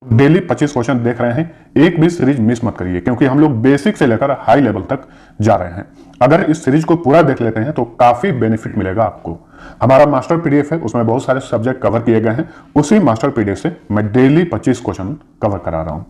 Daily 25 question देख रहे हैं, एक भी सीरीज मिस मत करिए, क्योंकि हम लोग बेसिक से लेकर हाई लेवल तक जा रहे हैं। अगर इस सीरीज को पूरा देख लेते हैं तो काफी बेनिफिट मिलेगा आपको। हमारा मास्टर पीडीएफ है, उसमें बहुत सारे सब्जेक्ट कवर किए गए हैं। उसी मास्टर पीडीएफ से मैं डेली 25 क्वेश्चन कवर करा रहा हूं।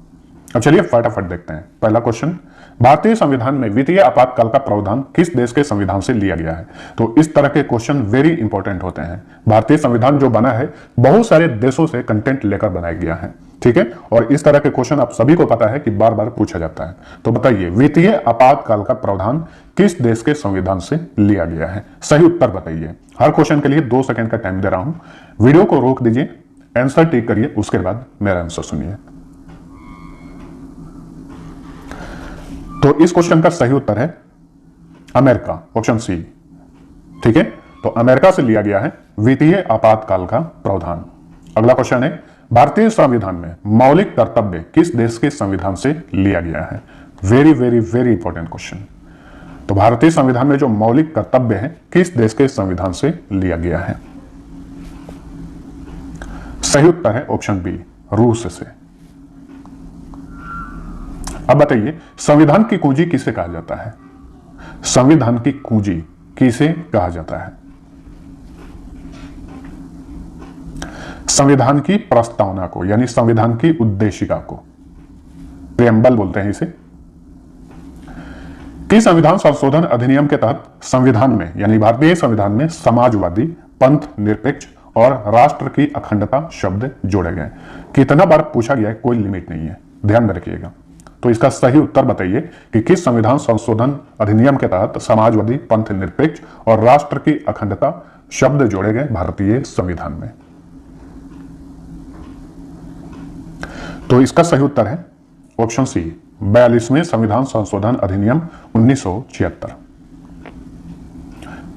अब चलिए फटाफट देखते हैं। पहला क्वेश्चन, भारतीय संविधान में वित्तीय आपातकाल का प्रावधान किस देश के संविधान से लिया गया है? तो इस तरह के क्वेश्चन वेरी इंपॉर्टेंट होते हैं। भारतीय संविधान जो बना है बहुत सारे देशों से कंटेंट लेकर बनाया गया है, ठीक है। और इस तरह के क्वेश्चन आप सभी को पता है कि बार बार पूछा जाता है। तो बताइए, वित्तीय आपातकाल का प्रावधान किस देश के संविधान से लिया गया है? सही उत्तर बताइए। हर क्वेश्चन के लिए 2 सेकंड का टाइम दे रहा हूं। वीडियो को रोक दीजिए, आंसर टिक करिए, उसके बाद मेरा आंसर सुनिए। तो इस क्वेश्चन का सही उत्तर है अमेरिका, ऑप्शन सी, ठीक है। तो अमेरिका से लिया गया है वित्तीय आपातकाल का प्रावधान। अगला क्वेश्चन है, भारतीय संविधान में मौलिक कर्तव्य किस देश के संविधान से लिया गया है? Very very very important question. तो भारतीय संविधान में जो मौलिक कर्तव्य है किस देश के संविधान से लिया गया है? सही उत्तर है ऑप्शन बी, रूस से। अब बताइए, संविधान की कुंजी किसे कहा जाता है? संविधान की कुंजी किसे कहा जाता है? संविधान की प्रस्तावना को, यानी संविधान की उद्देशिका को प्रेम्बल बोलते हैं इसे। कि संविधान संशोधन अधिनियम के तहत संविधान में, यानी भारतीय संविधान में समाजवादी, पंथ निरपेक्ष और राष्ट्र की अखंडता शब्द जोड़े गए। कितना बार पूछा गया है, कोई लिमिट नहीं है, ध्यान में रखिएगा। तो इसका सही उत्तर बताइए कि किस संविधान संशोधन अधिनियम के तहत समाजवादी, पंथ निरपेक्ष और राष्ट्र की अखंडता शब्द जोड़े गए भारतीय संविधान में? तो इसका सही उत्तर है ऑप्शन सी, 42वें संविधान संशोधन अधिनियम 1976।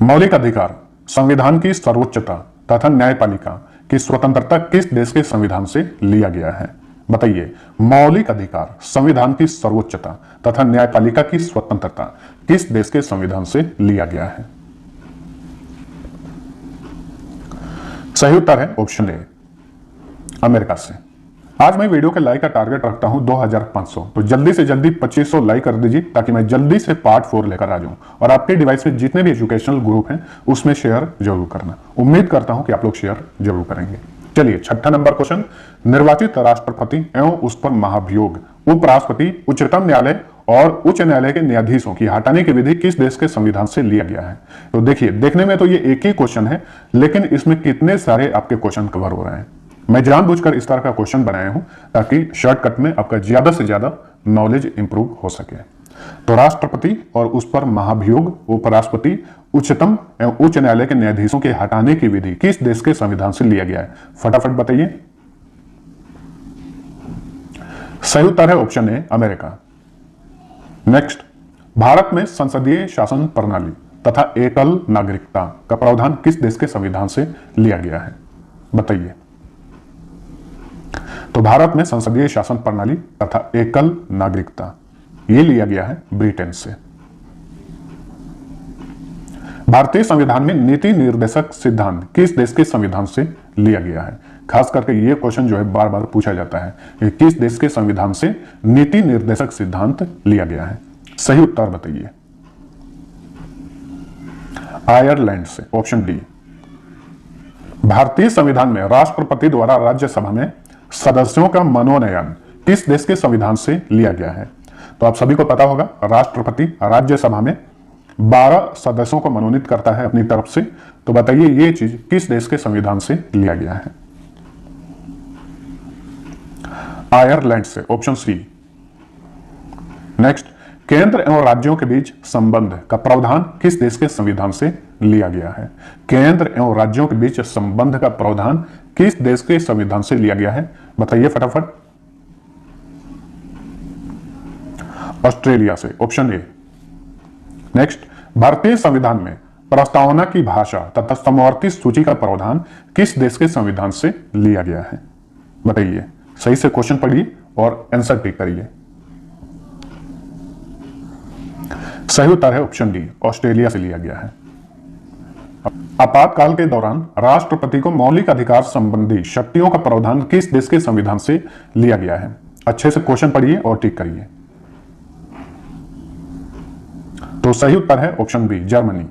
मौलिक अधिकार, संविधान की सर्वोच्चता तथा न्यायपालिका की स्वतंत्रता किस देश के संविधान से लिया गया है? बताइए, मौलिक अधिकार, संविधान की सर्वोच्चता तथा न्यायपालिका की स्वतंत्रता किस देश के संविधान से लिया गया है? सही उत्तर है ऑप्शन ए, अमेरिका से। आज मैं वीडियो के लाइक का टारगेट रखता हूं 2500, तो जल्दी से जल्दी 2500 लाइक कर दीजिए, ताकि मैं जल्दी से पार्ट 4 लेकर आ जाऊं। और आपके डिवाइस में जितने भी एजुकेशनल ग्रुप हैं उसमें शेयर जरूर करना। उम्मीद करता हूं कि आप लोग शेयर जरूर करेंगे। चलिए, छठा नंबर क्वेश्चन, निर्वाचित राष्ट्रपति एवं उस पर महाभियोग, उपराष्ट्रपति, उच्चतम न्यायालय और उच्च न्यायालय के न्यायाधीशों की हटाने की विधि किस देश के संविधान से लिया गया है? तो देखिए, देखने में तो ये एक ही क्वेश्चन है, लेकिन इसमें कितने सारे आपके क्वेश्चन कवर हो रहे हैं। मैं जानबूझकर इस तरह का क्वेश्चन बनाया हूं ताकि शॉर्टकट में आपका ज्यादा से ज्यादा नॉलेज इंप्रूव हो सके। तो राष्ट्रपति और उस पर महाभियोग, उपराष्ट्रपति, उच्चतम एवं उच्च न्यायालय के न्यायाधीशों के हटाने की विधि किस देश के संविधान से लिया गया है? फटाफट बताइए। सही उत्तर है option A, America. Next, Bharat में संसदीय शासन प्रणाली तथा एकल नागरिकता का प्रावधान किस देश के संविधान से लिया गया है? बताइए। तो भारत में संसदीय शासन प्रणाली तथा एकल नागरिकता ये लिया गया है ब्रिटेन से। भारतीय संविधान में नीति निर्देशक सिद्धांत किस देश के संविधान से लिया गया है? खास करके ये क्वेश्चन जो है बार बार पूछा जाता है कि किस देश के संविधान से नीति निर्देशक सिद्धांत लिया गया है? सही उत्तर बताइए। आयरलैंड से, ऑप्शन डी। भारतीय संविधान में राष्ट्रपति द्वारा राज्यसभा में सदस्यों का मनोनयन किस देश के संविधान से लिया गया है? तो आप सभी को पता होगा, राष्ट्रपति राज्यसभा में 12 सदस्यों को मनोनीत करता है अपनी तरफ से। तो बताइए, ये चीज किस देश के संविधान से लिया गया है? आयरलैंड से, ऑप्शन सी। नेक्स्ट, केंद्र एवं राज्यों के बीच संबंध का प्रावधान किस देश के संविधान से लिया गया है? केंद्र एवं राज्यों के बीच संबंध का प्रावधान किस देश के संविधान से लिया गया है? बताइए फटाफट। ऑस्ट्रेलिया से, ऑप्शन ए। नेक्स्ट, भारतीय संविधान में प्रस्तावना की भाषा तथा समवर्ती सूची का प्रावधान किस देश के संविधान से लिया गया है? बताइए। सही से क्वेश्चन पढ़िए और आंसर टिक करिए। सही उत्तर है ऑप्शन डी, ऑस्ट्रेलिया से लिया गया है। आपातकाल के दौरान राष्ट्रपति को मौलिक अधिकार संबंधी शक्तियों का प्रावधान किस देश के संविधान से लिया गया है? अच्छे से क्वेश्चन पढ़िए और टिक करिए। तो सही उत्तर है ऑप्शन बी, जर्मनी।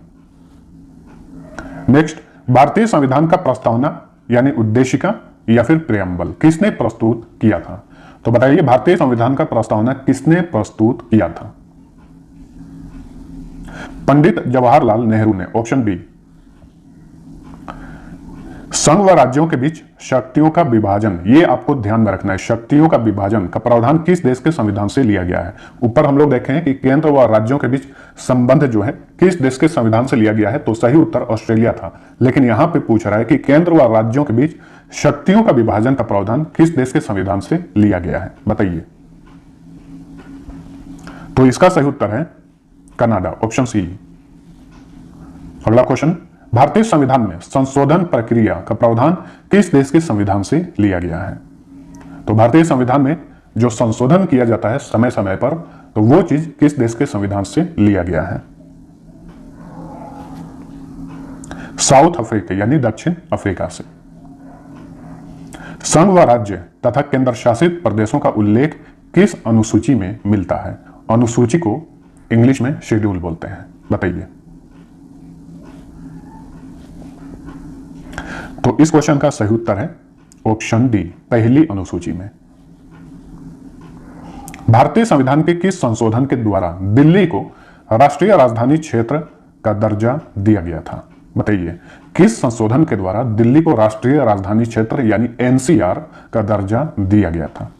नेक्स्ट, भारतीय संविधान का प्रस्तावना यानी उद्देशिका या फिर प्रेम्बल किसने प्रस्तुत किया था? तो बताइए, भारतीय संविधान का प्रस्तावना किसने प्रस्तुत किया था? पंडित जवाहरलाल नेहरू ने, ऑप्शन बी। संघ व राज्यों के बीच शक्तियों का विभाजन, ये आपको ध्यान में रखना है, शक्तियों का विभाजन का प्रावधान किस देश के संविधान से लिया गया है? ऊपर हम लोग देखें कि केंद्र व राज्यों के बीच संबंध जो है किस देश के संविधान से लिया गया है, तो सही उत्तर ऑस्ट्रेलिया था। लेकिन यहां पे पूछ रहा है कि केंद्र व राज्यों के बीच शक्तियों का विभाजन का प्रावधान किस देश के संविधान से लिया गया है, बताइए। तो इसका सही उत्तर है कनाडा, ऑप्शन सी। अगला क्वेश्चन, भारतीय संविधान में संशोधन प्रक्रिया का प्रावधान किस देश के संविधान से लिया गया है? तो भारतीय संविधान में जो संशोधन किया जाता है समय समय पर, तो वो चीज किस देश के संविधान से लिया गया है? साउथ अफ्रीका यानी दक्षिण अफ्रीका से। संघ व राज्य तथा केंद्र शासित प्रदेशों का उल्लेख किस अनुसूची में मिलता है? अनुसूची को इंग्लिश में शेड्यूल बोलते हैं, बताइए। तो इस क्वेश्चन का सही उत्तर है ऑप्शन डी, पहली अनुसूची में। भारतीय संविधान के किस संशोधन के द्वारा दिल्ली को राष्ट्रीय राजधानी क्षेत्र का दर्जा दिया गया था? बताइए, किस संशोधन के द्वारा दिल्ली को राष्ट्रीय राजधानी क्षेत्र यानी एनसीआर का दर्जा दिया गया था?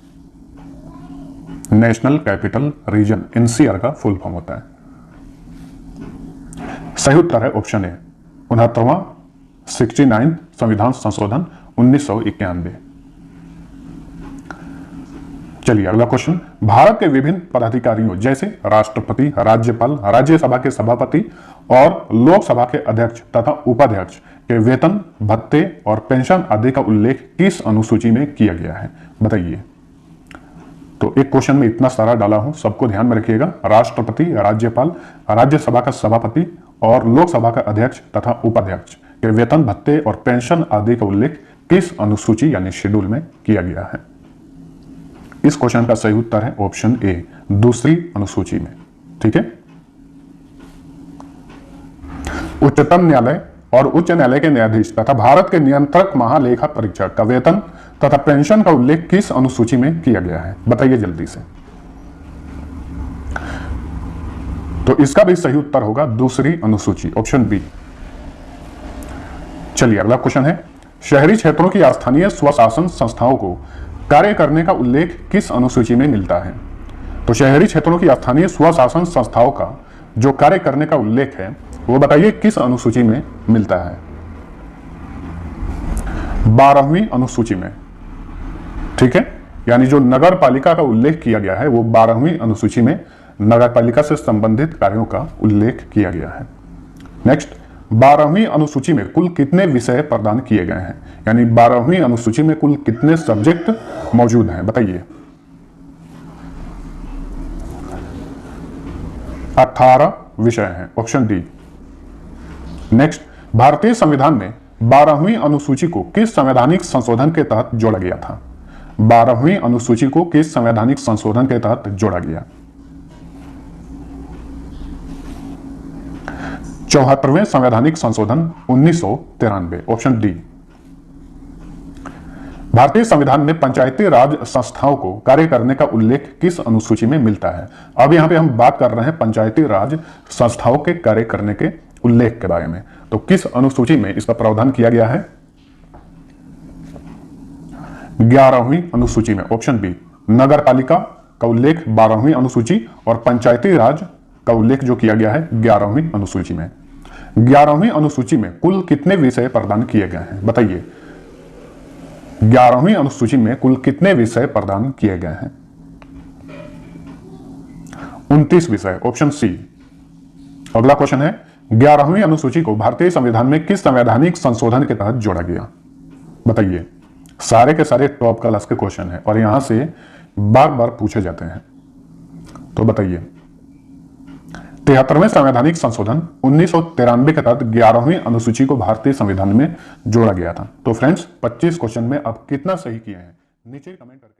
नेशनल कैपिटल रीजन, एनसीआर का फुल फॉर्म होता है। सही उत्तर है ऑप्शन ए, 69वां 69 संविधान संशोधन 1991। चलिए अगला क्वेश्चन, भारत के विभिन्न पदाधिकारियों जैसे राष्ट्रपति, राज्यपाल, राज्यसभा के सभापति और लोकसभा के अध्यक्ष तथा उपाध्यक्ष के वेतन, भत्ते और पेंशन आदि का उल्लेख किस अनुसूची में किया गया है? बताइए। तो एक क्वेश्चन में इतना सारा डाला हूं, सबको ध्यान में रखिएगा। राष्ट्रपति, राज्यपाल, राज्यसभा का सभापति और लोकसभा का अध्यक्ष तथा उपाध्यक्ष के वेतन, भत्ते और पेंशन आदि का उल्लेख किस अनुसूची यानी शेड्यूल में किया गया है? इस क्वेश्चन का सही उत्तर है ऑप्शन ए, दूसरी अनुसूची में। ठीक है। उच्चतम न्यायालय और उच्च न्यायालय के न्यायाधीश तथा भारत के नियंत्रक महालेखा परीक्षक का वेतन तथा पेंशन का उल्लेख किस अनुसूची में किया गया है? बताइए जल्दी से। तो इसका भी सही उत्तर होगा दूसरी अनुसूची, ऑप्शन बी। चलिए अगला क्वेश्चन है, शहरी क्षेत्रों की स्थानीय स्वशासन संस्थाओं को कार्य करने का उल्लेख किस अनुसूची में मिलता है? तो शहरी क्षेत्रों की स्थानीय स्वशासन संस्थाओं का जो कार्य करने का उल्लेख है वो बताइए किस अनुसूची में मिलता है? 12वीं अनुसूची में। ठीक है, यानी जो नगर पालिका का उल्लेख किया गया है वो 12वीं अनुसूची में नगर पालिका से संबंधित कार्यों का उल्लेख किया गया है। नेक्स्ट, 12वीं अनुसूची में कुल कितने विषय प्रदान किए गए हैं? यानी 12वीं अनुसूची में कुल कितने सब्जेक्ट मौजूद हैं? बताइए। 18 विषय हैं, ऑप्शन डी। नेक्स्ट, भारतीय संविधान में 12वीं अनुसूची को किस संवैधानिक संशोधन के तहत जोड़ा गया था? 12वीं अनुसूची को किस संवैधानिक संशोधन के तहत जोड़ा गया? 74वें संवैधानिक संशोधन 1993, ऑप्शन डी। भारतीय संविधान में पंचायती राज संस्थाओं को कार्य करने का उल्लेख किस अनुसूची में मिलता है? अब यहां पे हम बात कर रहे हैं पंचायती राज संस्थाओं के कार्य करने के उल्लेख के बारे में। तो किस अनुसूची में इसका प्रावधान किया गया है? 11वीं अनुसूची में, ऑप्शन बी। नगर पालिका का उल्लेख 12वीं अनुसूची और पंचायती राज का उल्लेख जो किया गया है 11वीं अनुसूची में। 11वीं अनुसूची में कुल कितने विषय प्रदान किए गए हैं? बताइए। 11वीं अनुसूची में कुल कितने विषय प्रदान किए गए हैं? 29 विषय, ऑप्शन सी। अगला क्वेश्चन है, 11वीं अनुसूची को भारतीय संविधान में किस संवैधानिक संशोधन के तहत जोड़ा गया? बताइए। सारे के सारे टॉप क्लास के क्वेश्चन है और यहां से बार बार पूछे जाते हैं, तो बताइए। 73वें संवैधानिक संशोधन 1993 के तहत 11वीं अनुसूची को भारतीय संविधान में जोड़ा गया था। तो फ्रेंड्स 25 क्वेश्चन में अब कितना सही किए हैं नीचे कमेंट करके